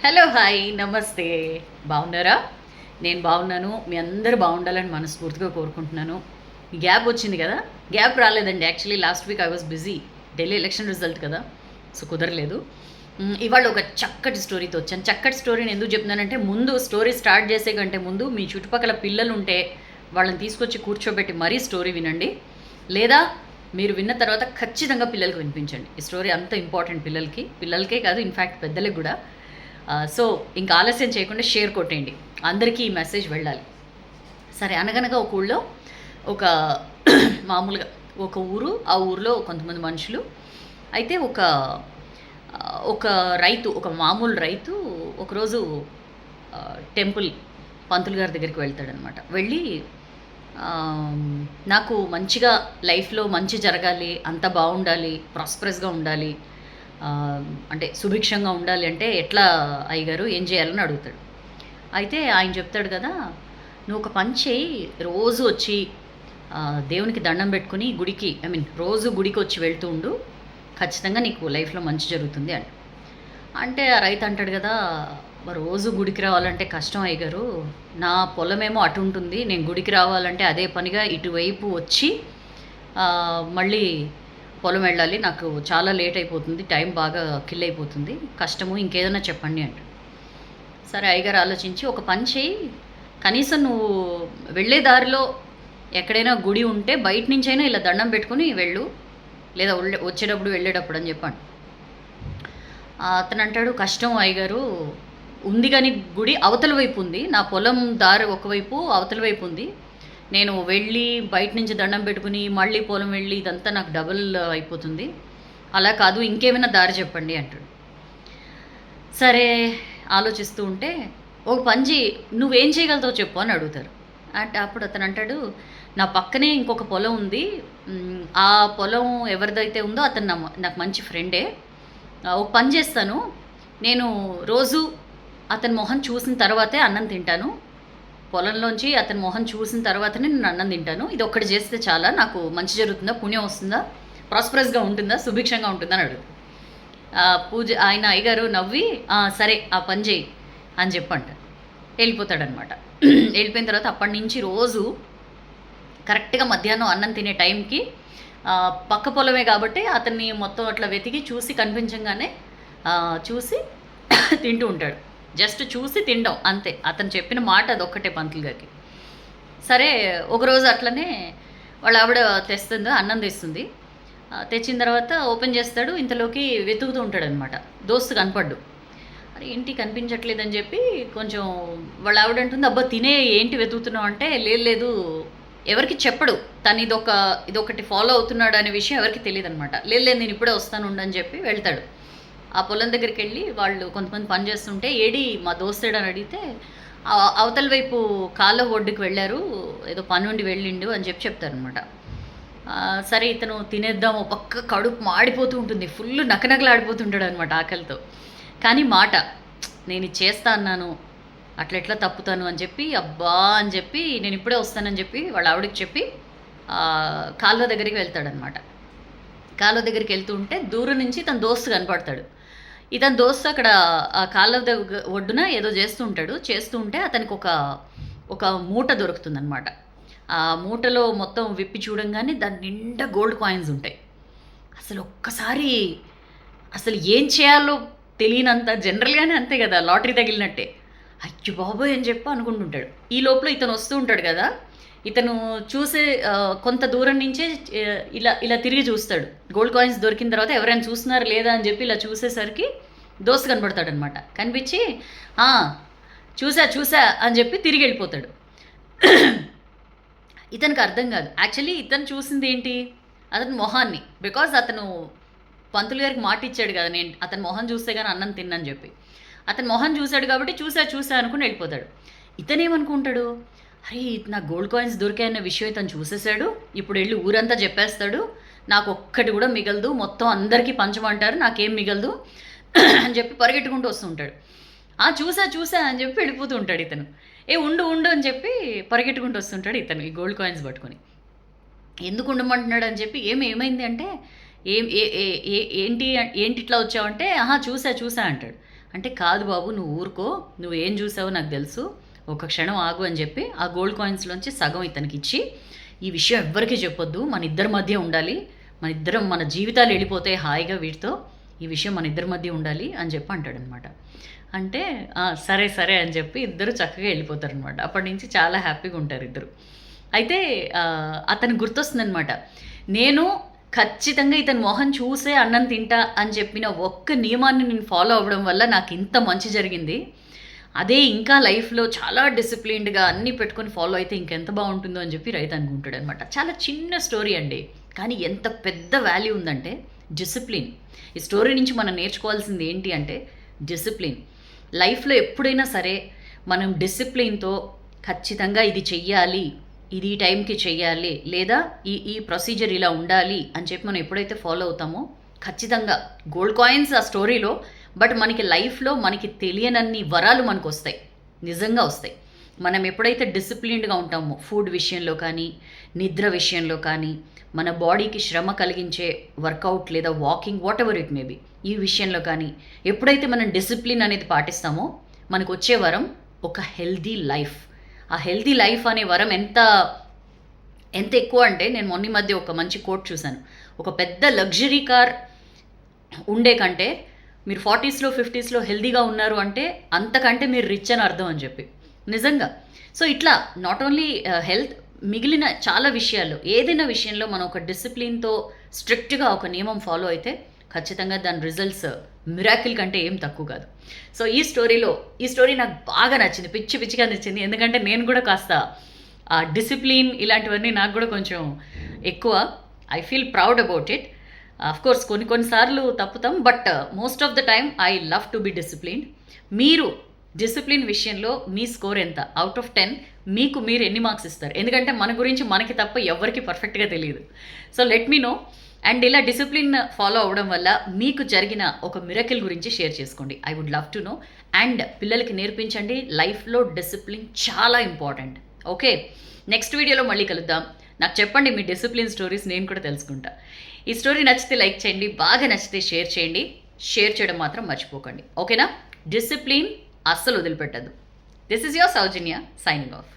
Hello, hi, నమస్తే. బాగున్నారా? నేను బాగున్నాను. మీ అందరూ బాగుండాలని మనస్ఫూర్తిగా కోరుకుంటున్నాను. గ్యాప్ వచ్చింది కదా! గ్యాప్ రాలేదండి. Actually last week I was busy. Delhi election result కదా! సో, కుదరలేదు. ఇవాళ ఒక చక్కటి స్టోరీతో వచ్చాను. చక్కటి స్టోరీని ఎందుకు చెప్తున్నానంటే, ముందు స్టోరీ స్టార్ట్ చేసే కంటే ముందు మీ చుట్టుపక్కల పిల్లలుంటే వాళ్ళని తీసుకొచ్చి కూర్చోబెట్టి మరీ స్టోరీ వినండి. లేదా మీరు విన్న తర్వాత ఖచ్చితంగా పిల్లలకి వినిపించండి. ఈ స్టోరీ అంత ఇంపార్టెంట్ పిల్లలకే కాదు, ఇన్ఫ్యాక్ట్ పెద్దలకి కూడా. సో, ఇంకా ఆలస్యం చేయకుండా షేర్ కొట్టేయండి. అందరికీ ఈ మెసేజ్ వెళ్ళాలి. సరే, అనగనగా ఒక ఊళ్ళో ఒక మామూలుగా ఒక ఊరు. ఆ ఊరిలో కొంతమంది మనుషులు. అయితే ఒక రైతు, ఒక మామూలు రైతు ఒకరోజు టెంపుల్ పంతులు గారి దగ్గరికి వెళ్తాడనమాట. వెళ్ళి నాకు మంచిగా లైఫ్‌లో మంచి జరగాలి, అంతా బాగుండాలి, ప్రాస్పరస్‌గా ఉండాలి, అంటే సుభిక్షంగా ఉండాలి అంటే ఎట్లా అయ్యగారు ఏం చేయాలని అడుగుతాడు. అయితే ఆయన చెప్తాడు కదా, నువ్వు ఒక పని చేయి, రోజు వచ్చి దేవునికి దండం పెట్టుకుని గుడికి, ఐ మీన్ రోజు గుడికి వచ్చి వెళ్తూ ఉండు, ఖచ్చితంగా నీకు లైఫ్లో మంచి జరుగుతుంది అని. అంటే ఆ రైతు అంటాడు కదా, రోజు గుడికి రావాలంటే కష్టం అయ్యగారు, నా పొలమేమో అటు ఉంటుంది, నేను గుడికి రావాలంటే అదే పనిగా ఇటువైపు వచ్చి మళ్ళీ పొలం వెళ్ళాలి, నాకు చాలా లేట్ అయిపోతుంది, టైం బాగా కిల్ అయిపోతుంది, కష్టము, ఇంకేదైనా చెప్పండి అంట. సరే, అయ్యగారు ఆలోచించి ఒక పని చేయి, కనీసం నువ్వు వెళ్ళే దారిలో ఎక్కడైనా గుడి ఉంటే బయట నుంచైనా ఇలా దండం పెట్టుకుని వెళ్ళు, లేదా వచ్చేటప్పుడు వెళ్ళేటప్పుడు అని చెప్పండి. అతను అంటాడు, కష్టం అయ్యగారు, ఉంది కానీ గుడి అవతల వైపు ఉంది, నా పొలం దారి ఒకవైపు అవతల వైపు ఉంది, నేను వెళ్ళి బయట నుంచి దండం పెట్టుకుని మళ్ళీ పొలం వెళ్ళి ఇదంతా నాకు డబుల్ అయిపోతుంది, అలా కాదు, ఇంకేమైనా దారి చెప్పండి అంటాడు. సరే, ఆలోచిస్తూ ఉంటే ఒక పంజి, నువ్వేం చేయగలుగుతావు చెప్పు అని అడుగుతారు. అంటే అప్పుడు అతను అంటాడు, నా పక్కనే ఇంకొక పొలం ఉంది, ఆ పొలం ఎవరిదైతే ఉందో అతను నాకు మంచి ఫ్రెండే, ఒక పని చేస్తాను, నేను రోజు అతని మొహం చూసిన తర్వాతే అన్నం తింటాను, పొలంలోంచి అతని మొహం చూసిన తర్వాతనే నేను అన్నం తింటాను, ఇది ఒక్కటి చేస్తే చాలా, నాకు మంచి జరుగుతుందా, పుణ్యం వస్తుందా, ప్రాస్పరస్గా ఉంటుందా, సుభిక్షంగా ఉంటుందా అని అడుగు. ఆయన అయ్యగారు నవ్వి, సరే ఆ పని చేయి అని చెప్పంట వెళ్ళిపోతాడనమాట. వెళ్ళిపోయిన తర్వాత అప్పటి నుంచి రోజు కరెక్ట్గా మధ్యాహ్నం అన్నం తినే టైంకి పక్క పొలమే కాబట్టి అతన్ని మొత్తం అట్లా వెతికి చూసి కనిపించగానే చూసి తింటూ ఉంటాడు. జస్ట్ చూసి తినడం అంతే, అతను చెప్పిన మాట అదొక్కటే పంతులు గారికి. సరే, ఒకరోజు అట్లనే వాళ్ళ ఆవిడ తెస్తుంది, అన్నం తెస్తుంది. తెచ్చిన తర్వాత ఓపెన్ చేస్తాడు, ఇంతలోకి వెతుకుతూ ఉంటాడు అనమాట. దోస్తు కనపడ్డు. అరే ఏంటి కనిపించట్లేదని చెప్పి కొంచెం వాళ్ళ ఆవిడ అంటుంది, అబ్బా తినే, ఏంటి వెతుకుతున్నావు అంటే, లేదు ఎవరికి చెప్పడు, తను ఇదొకటి ఫాలో అవుతున్నాడు అనే విషయం ఎవరికి తెలియదు అనమాట. లేదు నేను ఇప్పుడే వస్తాను ఉండని చెప్పి వెళ్తాడు. ఆ పొలం దగ్గరికి వెళ్ళి వాళ్ళు కొంతమంది పని చేస్తుంటే, ఏడి మా దోస్తుడు అని అడిగితే, అవతల వైపు కాలువ ఒడ్డుకు వెళ్ళారు, ఏదో పని ఉండి వెళ్ళిండు అని చెప్తారనమాట. సరే, ఇతను తినేద్దాం, ఒక పక్క కడుపు మాడిపోతూ ఉంటుంది, ఫుల్ నకనకలాడిపోతుంటాడు అనమాట ఆకలితో. కానీ మాట, నేను ఇది చేస్తా అన్నాను, అట్లా తప్పుతాను అని చెప్పి, అబ్బా అని చెప్పి నేను ఇప్పుడే వస్తానని చెప్పి వాళ్ళ ఆవిడకి చెప్పి కాలువ దగ్గరికి వెళ్తాడనమాట. కాలువ దగ్గరికి వెళ్తూ ఉంటే దూరం నుంచి తన దోస్తు కనపడతాడు. ఇతని దోస్తు అక్కడ ఆ కాలువ ఒడ్డున ఏదో చేస్తూ ఉంటే అతనికి ఒక మూట దొరుకుతుందనమాట. ఆ మూటలో మొత్తం విప్పి చూడంగానే దాని నిండా గోల్డ్ కాయిన్స్ ఉంటాయి. అసలు ఒక్కసారి అసలు ఏం చేయాలో తెలియనంత, జనరల్గానే అంతే కదా, లాటరీ తగిలినట్టే, అయ్యో బాబోయ్ అని చెప్పి అనుకుంటుంటాడు. ఈ లోపల ఇతను వస్తూ ఉంటాడు కదా, ఇతను చూసే కొంత దూరం నుంచే ఇలా తిరిగి చూస్తాడు. గోల్డ్ కాయిన్స్ దొరికిన తర్వాత ఎవరైనా చూస్తున్నారా లేదా అని చెప్పి ఇలా చూసేసరికి దోస్తు కనబడతాడనమాట. కనిపించి చూసా అని చెప్పి తిరిగి వెళ్ళిపోతాడు. ఇతనికి అర్థం కాదు, యాక్చువల్లీ ఇతను చూసింది ఏంటి, అతని మొహాన్ని. బికాజ్ అతను పంతులు గారికి మాట ఇచ్చాడు కదా, నేను అతని మొహం చూస్తే కానీ అన్నం తిన్నాను చెప్పి, అతని మొహం చూశాడు కాబట్టి చూసా అనుకుని వెళ్ళిపోతాడు. ఇతనేమనుకుంటాడు, అరే నా గోల్డ్ కాయిన్స్ దొరికాయన్న విషయం ఇతను చూసేశాడు, ఇప్పుడు వెళ్ళి ఊరంతా చెప్పేస్తాడు, నాకు ఒక్కటి కూడా మిగలదు, మొత్తం అందరికీ పంచమంటారు, నాకేం మిగలదు అని చెప్పి పరిగెట్టుకుంటూ వస్తుంటాడు. చూసా అని చెప్పి వెళ్ళిపోతూ ఉంటాడు ఇతను. ఉండు అని చెప్పి పరిగెట్టుకుంటూ వస్తుంటాడు ఇతను ఈ గోల్డ్ కాయిన్స్ పట్టుకొని. ఎందుకు ఉండమంటున్నాడు అని చెప్పి, ఏమైంది అంటే, ఏంటి ఇట్లా వచ్చావంటే, చూసా అంటాడు. అంటే కాదు బాబు నువ్వు ఊరుకో, నువ్వు ఏం చూసావో నాకు తెలుసు, ఒక క్షణం ఆగు అని చెప్పి ఆ గోల్డ్ కాయిన్స్లోంచి సగం ఇతనికి ఇచ్చి, ఈ విషయం ఎవ్వరికీ చెప్పొద్దు, మన ఇద్దరి మధ్య ఉండాలి, మన జీవితాలు వెళ్ళిపోతాయి హాయిగా వీటితో, ఈ విషయం మన ఇద్దరి మధ్య ఉండాలి అని చెప్పి అంటాడనమాట. అంటే సరే సరే అని చెప్పి ఇద్దరు చక్కగా వెళ్ళిపోతారనమాట. అప్పటి నుంచి చాలా హ్యాపీగా ఉంటారు ఇద్దరు. అయితే అతనికి గుర్తొస్తుందనమాట, నేను ఖచ్చితంగా ఇతని మొహం చూసే అన్నం తింటా అని చెప్పిన ఒక్క నియమాన్ని నేను ఫాలో అవ్వడం వల్ల నాకు ఇంత మంచి జరిగింది. అదే ఇంకా లైఫ్లో చాలా డిసిప్లిన్డ్గా అన్నీ పెట్టుకొని ఫాలో అయితే ఇంకెంత బాగుంటుందో అని చెప్పి రైతు అనుకుంటాడు అనమాట. చాలా చిన్న స్టోరీ అండి, కానీ ఎంత పెద్ద వాల్యూ ఉందంటే డిసిప్లిన్. ఈ స్టోరీ నుంచి మనం నేర్చుకోవాల్సింది ఏంటి అంటే డిసిప్లిన్. లైఫ్లో ఎప్పుడైనా సరే మనం డిసిప్లిన్తో ఖచ్చితంగా ఇది చెయ్యాలి, ఇది ఈ టైంకి చెయ్యాలి, లేదా ఈ ప్రొసీజర్ ఇలా ఉండాలి అని చెప్పి మనం ఎప్పుడైతే ఫాలో అవుతామో ఖచ్చితంగా గోల్డ్ కాయిన్స్ ఆ స్టోరీలో, బట్ మనకి లైఫ్లో మనకి తెలియనన్ని వరాలు మనకు వస్తాయి, నిజంగా వస్తాయి. మనం ఎప్పుడైతే డిసిప్లిన్డ్గా ఉంటామో ఫుడ్ విషయంలో కానీ, నిద్ర విషయంలో కానీ, మన బాడీకి శ్రమ కలిగించే వర్కౌట్ లేదా walking what ever it maybe, ఈ విషయంలో కానీ ఎప్పుడైతే మనం డిసిప్లిన్ అనేది పాటిస్తామో మనకు వచ్చే వరం ఒక హెల్దీ లైఫ్. ఆ హెల్దీ లైఫ్ అనే వరం ఎంత ఎక్కువ అంటే, నేను మొన్న మధ్య ఒక మంచి కోట్ చూశాను, ఒక పెద్ద లగ్జరీ కార్ ఉండే కంటే మీరు 40స్లో 50స్లో హెల్దీగా ఉన్నారు అంటే అంతకంటే మీరు రిచ్ అని అర్థం అని చెప్పి, నిజంగా. సో ఇట్లా నాట్ ఓన్లీ హెల్త్, మిగిలిన చాలా విషయాల్లో, ఏదైనా విషయంలో మనం ఒక డిసిప్లిన్తో స్ట్రిక్ట్గా ఒక నియమం ఫాలో అయితే ఖచ్చితంగా దాని రిజల్ట్స్ మిరాకిల్ కంటే ఏం తక్కువ కాదు. సో ఈ స్టోరీ నాకు బాగా నచ్చింది, పిచ్చిగా నచ్చింది. ఎందుకంటే నేను కూడా కాస్త డిసిప్లిన్ ఇలాంటివన్నీ నాకు కూడా కొంచెం ఎక్కువ. I feel proud about it. Course కొన్నిసార్లు తప్పుతాం, but most of the time I love to be disciplined. మీరు డిసిప్లిన్ విషయంలో మీ స్కోర్ ఎంత? అవుట్ ఆఫ్ 10 మీకు మీరు ఎన్ని మార్క్స్ ఇస్తారు? ఎందుకంటే మన గురించి మనకి తప్ప ఎవరికి పర్ఫెక్ట్గా తెలియదు. So let me know. And ఇలా డిసిప్లిన్ ఫాలో అవ్వడం వల్ల మీకు జరిగిన ఒక మిరకిల్ గురించి షేర్ చేసుకోండి. I would love to know. And పిల్లలకి నేర్పించండి, లైఫ్లో డిసిప్లిన్ చాలా ఇంపార్టెంట్. ఓకే, నెక్స్ట్ వీడియోలో మళ్ళీ కలుద్దాం. నాకు చెప్పండి మీ డిసిప్లిన్ స్టోరీస్, నేను కూడా తెలుసుకుంటా. ఈ స్టోరీ నచ్చితే లైక్ చేయండి, బాగా నచ్చితే షేర్ చేయండి. షేర్ చేయడం మాత్రం మర్చిపోకండి, ఓకేనా? డిసిప్లిన్ అస్సలు వదిలిపెట్టద్దు. This is your Soujanya signing of.